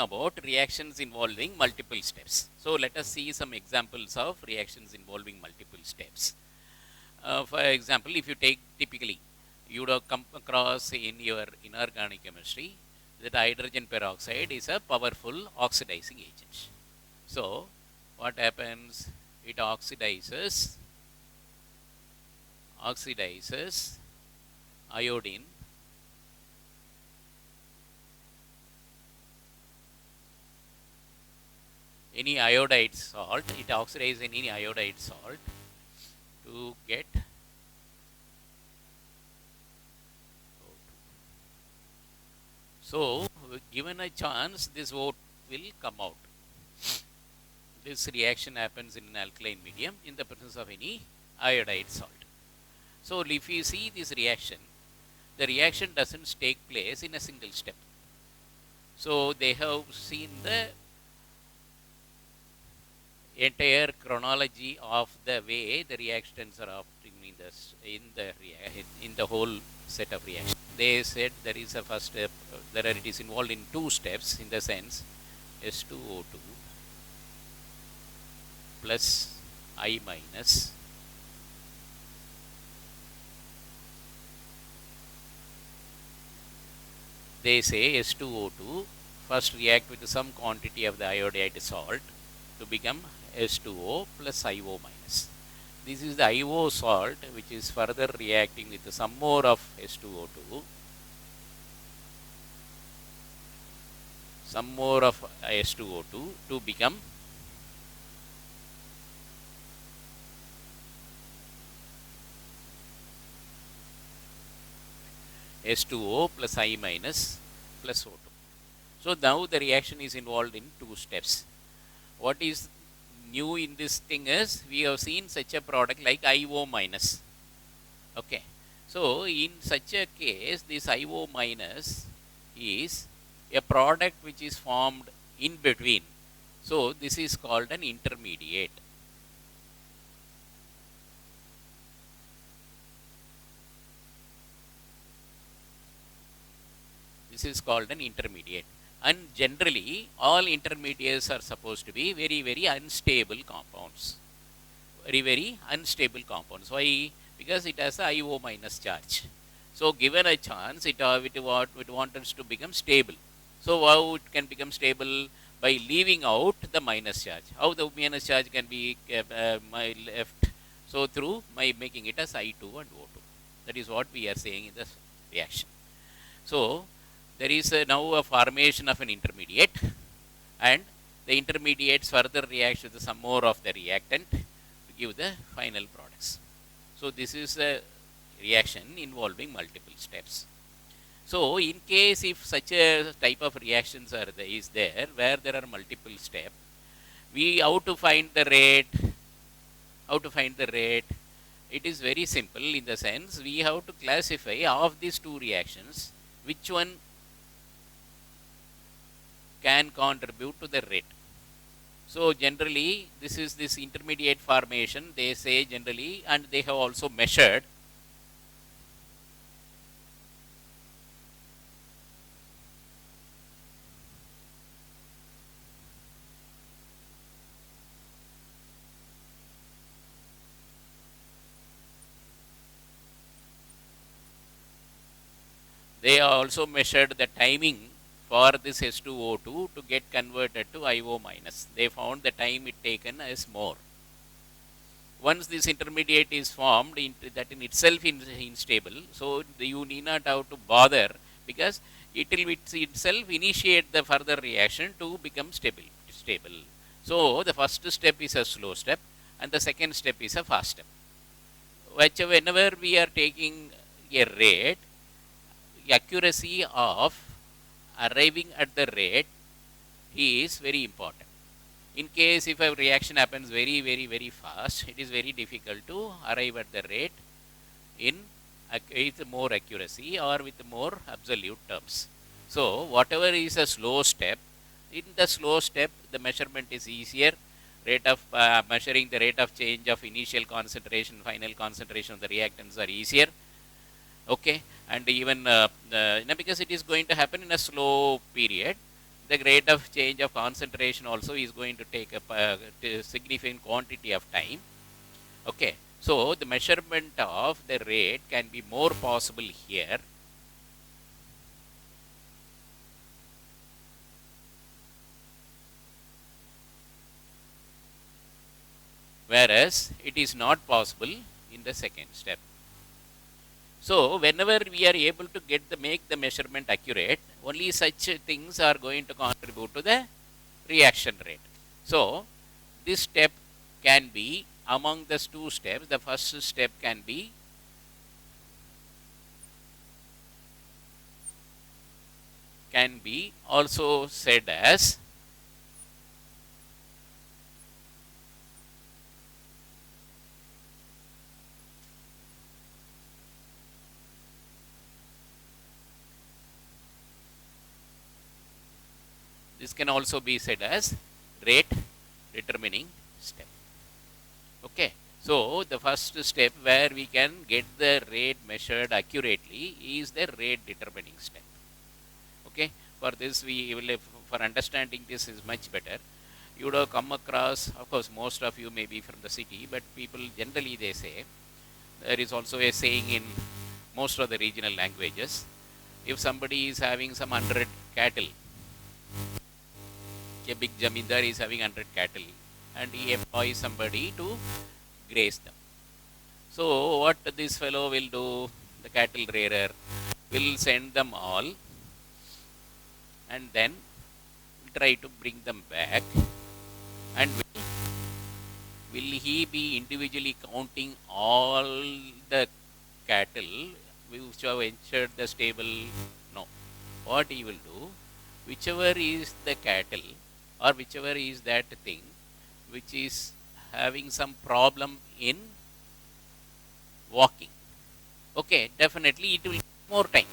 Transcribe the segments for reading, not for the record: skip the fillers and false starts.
about reactions involving multiple steps. So let us see some examples of reactions involving multiple steps. For example, if you take typically, you would have come across in your inorganic chemistry that hydrogen peroxide is a powerful oxidizing agent. So what happens? It oxidizes iodine any iodide salt, it oxidizes any iodide salt to get so given a chance this O will come out. This reaction happens in an alkaline medium in the presence of any iodide salt. So if you see this reaction, the reaction doesn't take place in a single step. So they have seen the entire chronology of the way the reactions are happening in the whole set of reactions. They said there is a first step, there it is involved in two steps in the sense S2O2 plus I minus they say S2O2 first react with some quantity of the iodide salt to become S2O plus IO minus. This is the IO salt which is further reacting with some more of S2O2, some more of S2O2 to become S2O plus I minus plus O2. So now the reaction is involved in two steps. What is new in this thing is we have seen such a product like IO minus. Okay. So in such a case, this IO minus is a product which is formed in between. So this is called an intermediate. This is called an intermediate. And generally, all intermediates are supposed to be very, very unstable compounds. Very, very unstable compounds. Why? Because it has a IO minus charge. So, given a chance, it wants us to become stable. So, how it can become stable? By leaving out the minus charge. How the minus charge can be left? So, through by making it as I2 and O2. That is what we are saying in this reaction. So, there is now a formation of an intermediate and the intermediates further reacts with some more of the reactant to give the final products. So this is a reaction involving multiple steps. So in case if such a type of reactions is there where there are multiple steps, how to find the rate? It is very simple in the sense we have to classify of these two reactions which one can contribute to the rate. So generally this is this intermediate formation they say generally, and they have also measured the timing for this S2O2 to get converted to IO minus. They found the time it taken as more. Once this intermediate is formed, that in itself is unstable, so you need not have to bother because it will itself initiate the further reaction to become stable. So the first step is a slow step and the second step is a fast step. Whenever we are taking a rate, accuracy of arriving at the rate is very important. In case if a reaction happens very, very, very fast, it is very difficult to arrive at the rate with more accuracy or with more absolute terms. So whatever is a slow step, in the slow step the measurement is easier. Rate of measuring the rate of change of initial concentration, final concentration of the reactants are easier. Okay, and even because it is going to happen in a slow period, the rate of change of concentration also is going to take a significant quantity of time. Okay, so the measurement of the rate can be more possible here. Whereas it is not possible in the second step. So whenever we are able to make the measurement accurate, only such things are going to contribute to the reaction rate. So this step can be among the two steps. The first step can be also said as this can also be said as rate determining step. Okay, so the first step where we can get the rate measured accurately is the rate determining step. Okay, for this we will, for understanding this is much better, you would have come across, of course most of you may be from the city, but people generally they say, there is also a saying in most of the regional languages, if somebody is having some 100 cattle, a big jamindar is having 100 cattle and he employs somebody to graze them. So what this fellow will do, the cattle rearer will send them all and then try to bring them back, and will he be individually counting all the cattle which have entered the stable? No. What he will do, whichever is the cattle or whichever is that thing which is having some problem in walking, okay, definitely it will take more time.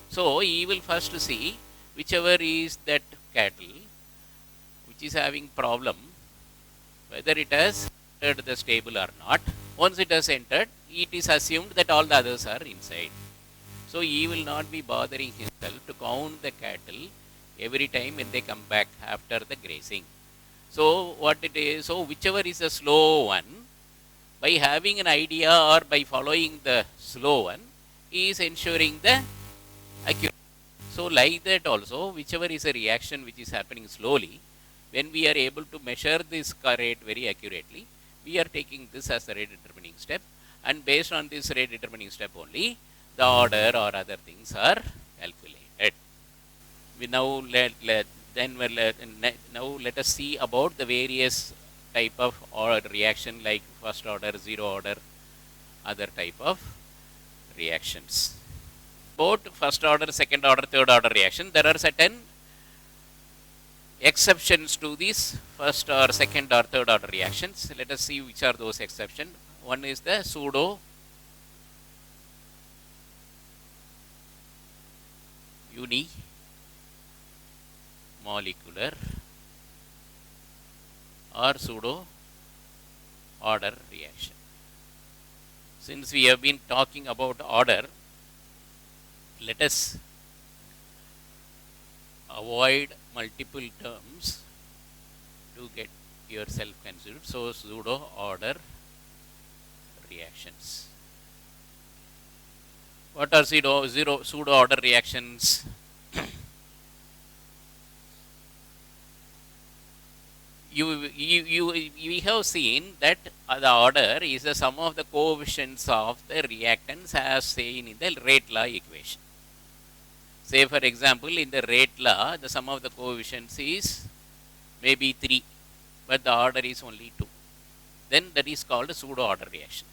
So he will first see whichever is that cattle which is having problem, whether it has entered the stable or not. Once it has entered, it is assumed that all the others are inside. So he will not be bothering himself to count the cattle every time when they come back after the grazing. So what it is, so whichever is a slow one, by having an idea or by following the slow one, he is ensuring the accuracy. So like that also, whichever is a reaction which is happening slowly, when we are able to measure this rate very accurately, we are taking this as the rate determining step, and based on this rate determining step only, the order or other things are calculated. We now now let us see about the various type of order reaction, like first order, zero order, other type of reactions. Both first order, second order, third order reaction, there are certain exceptions to these first or second or third order reactions. Let us see which are those exceptions. One is the pseudo unimolecular or pseudo order reaction. Since we have been talking about order, let us avoid multiple terms to get yourself considered. So pseudo order reactions. What are pseudo order reactions? We have seen that the order is the sum of the coefficients of the reactants as seen in the rate law equation. Say for example, in the rate law, the sum of the coefficients is maybe 3, but the order is only 2. Then that is called a pseudo order reaction.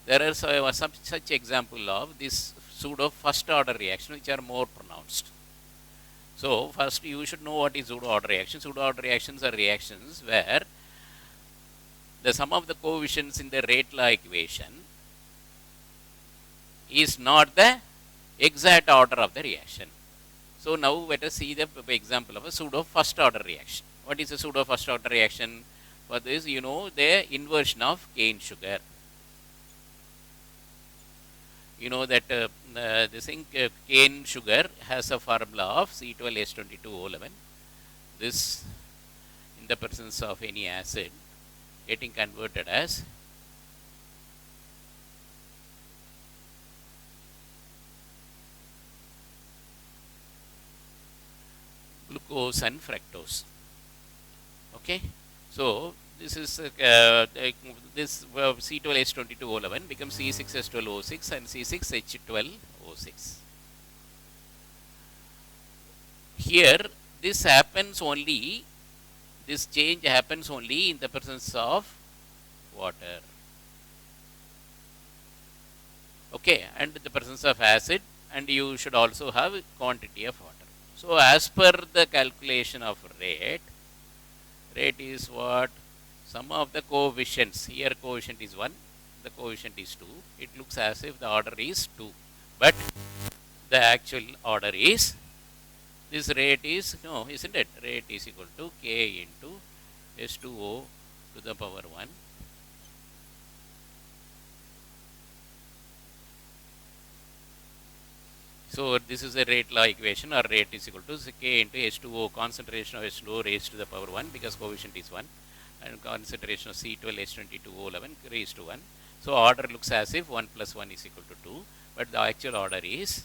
There are some such example of this pseudo first order reaction which are more pronounced. So first you should know what is pseudo order reaction. Pseudo order reactions are reactions where the sum of the coefficients in the rate law equation is not the exact order of the reaction. So now let us see the example of a pseudo first order reaction. What is a pseudo first order reaction? For this, you know the inversion of cane sugar. You know that this cane sugar has a formula of C12H22O11. this in the presence of any acid getting converted as glucose and fructose. Okay, so this is this C12H22O11 becomes C6H12O6 and C6H12O6. Here, this happens only. This change happens only in the presence of water. Okay, and the presence of acid, and you should also have quantity of water. So, as per the calculation of rate is what? Sum of the coefficients. Here coefficient is 1, the coefficient is 2. It looks as if the order is 2, but the actual order is, this rate is, no, isn't it? Rate is equal to K into H2O to the power 1. So, this is a rate law equation, or rate is equal to K into H2O, concentration of H2O raised to the power 1 because coefficient is 1, and concentration of C12H22O11 raised to 1. So, order looks as if 1 plus 1 is equal to 2, but the actual order is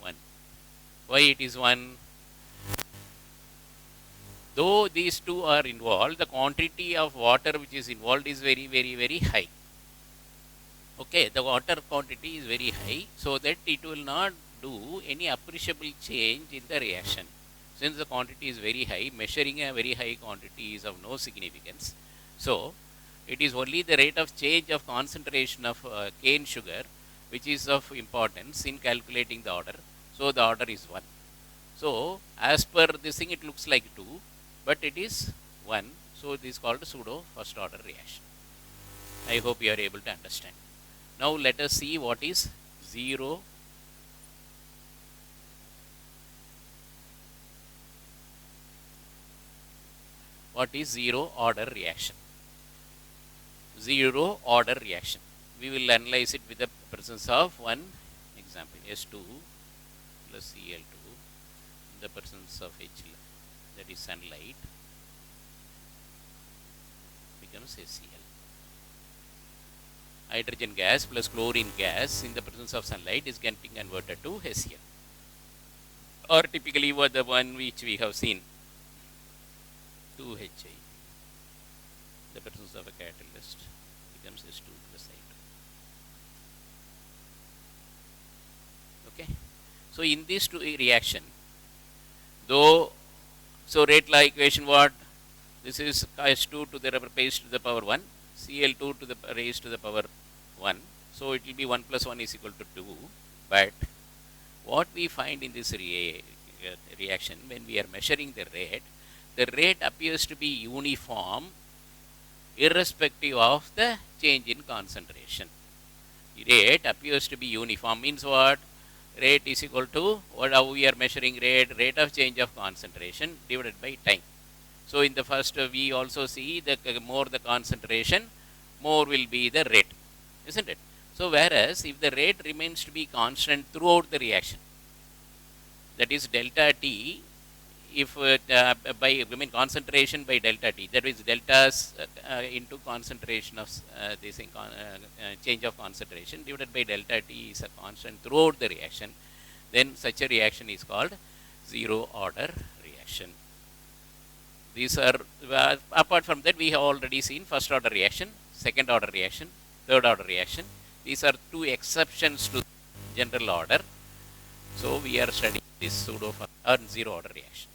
1. Why it is 1? Though these two are involved, the quantity of water which is involved is very, very, very high. Okay, the water quantity is very high, so that it will not do any appreciable change in the reaction. Since the quantity is very high, measuring a very high quantity is of no significance. So, it is only the rate of change of concentration of cane sugar which is of importance in calculating the order. So, the order is 1. So, as per this thing, it looks like 2, but it is 1. So, this is called pseudo first order reaction. I hope you are able to understand. Now, let us see what is zero order reaction. Zero order reaction. We will analyze it with the presence of one example, S2 plus Cl2 in the presence of H, that is sunlight, becomes HCl. Hydrogen gas plus chlorine gas in the presence of sunlight is getting converted to HCl, or typically what the one which we have seen, 2HI, the presence of a catalyst becomes H2 plus I2. Okay, so in these two reaction, though, so rate law equation what? This is H2 to the raised to the power 1, Cl2 to the raised to the power 1. So, it will be 1 plus 1 is equal to 2. But what we find in this reaction, when we are measuring the rate appears to be uniform irrespective of the change in concentration. Rate appears to be uniform means what? Rate is equal to what, how we are measuring rate of change of concentration divided by time. So, in the first we also see the more the concentration, more will be the rate, isn't it? So, whereas if the rate remains to be constant throughout the reaction, that is delta T, if by concentration by delta T, that is deltas into concentration of this change of concentration divided by delta T is a constant throughout the reaction, then such a reaction is called zero order reaction. These are, apart from that, we have already seen first order reaction, second order reaction, third order reaction. These are two exceptions to general order. So, we are studying this pseudo or zero order reaction.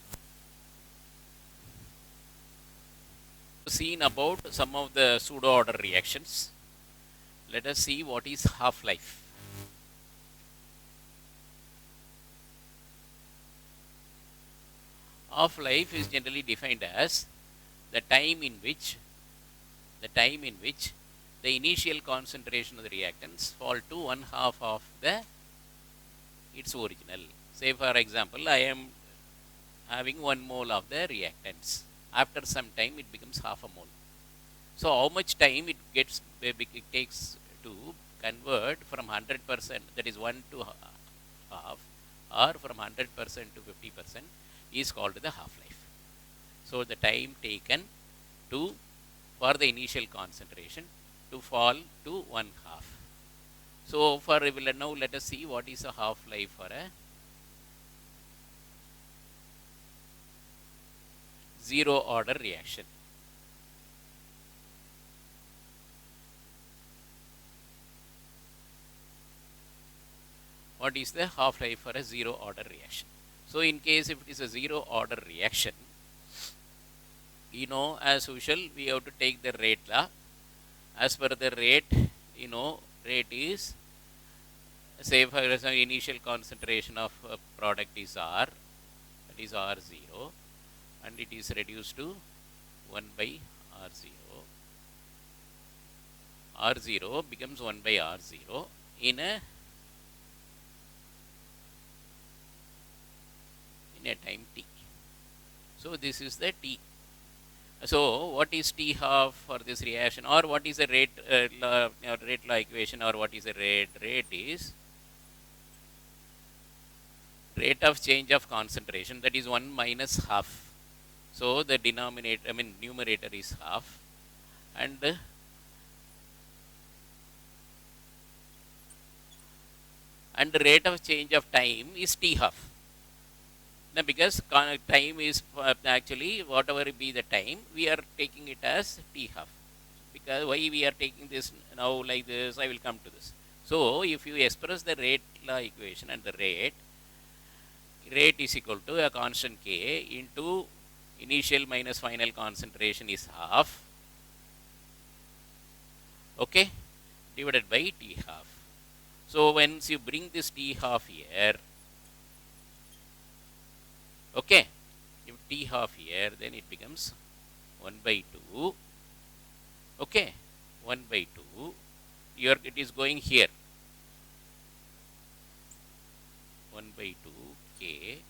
Seen about some of the pseudo order reactions. Let us see what is half-life. Half-life is generally defined as the time in which the initial concentration of the reactants fall to 1/2 of its original. Say for example, I am having 1 mole of the reactants. After some time, it becomes half a mole. So, how much time it takes to convert from 100%, that is 1 to half, or from 100% to 50%, is called the half-life. So the time taken to for the initial concentration to fall to 1/2. So for now let us see what is a half-life for a zero order reaction. What is the half-life for a zero order reaction? So in case if it is a zero order reaction, you know, as usual, we have to take the rate law. As per the rate, you know, rate is, say for example, initial concentration of a product is R, that is R0, and it is reduced to 1 by R0. R0 becomes 1 by R0 in a time t. So this is the t. So what is t half for this reaction, or what is the rate rate law equation, or what is the rate? Rate is rate of change of concentration, that is 1 minus half. So the denominator, I mean numerator is half, and the rate of change of time is t half. Now, because time is actually whatever be the time, we are taking it as t half. Because why we are taking this now like this, I will come to this. So if you express the rate law equation, and the rate is equal to a constant k into initial minus final concentration is half, okay, divided by t half. So once you bring this t half here, okay, if t half here, then it becomes 1 by 2, okay, 1 by 2, it is going here, 1 by 2 k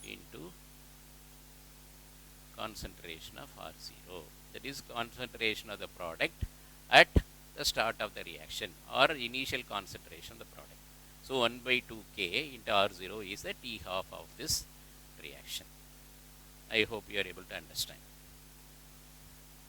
into concentration of R0, that is concentration of the product at the start of the reaction, or initial concentration of the product. So 1 by 2 k into R0 is the t half of this reaction. I hope you are able to understand.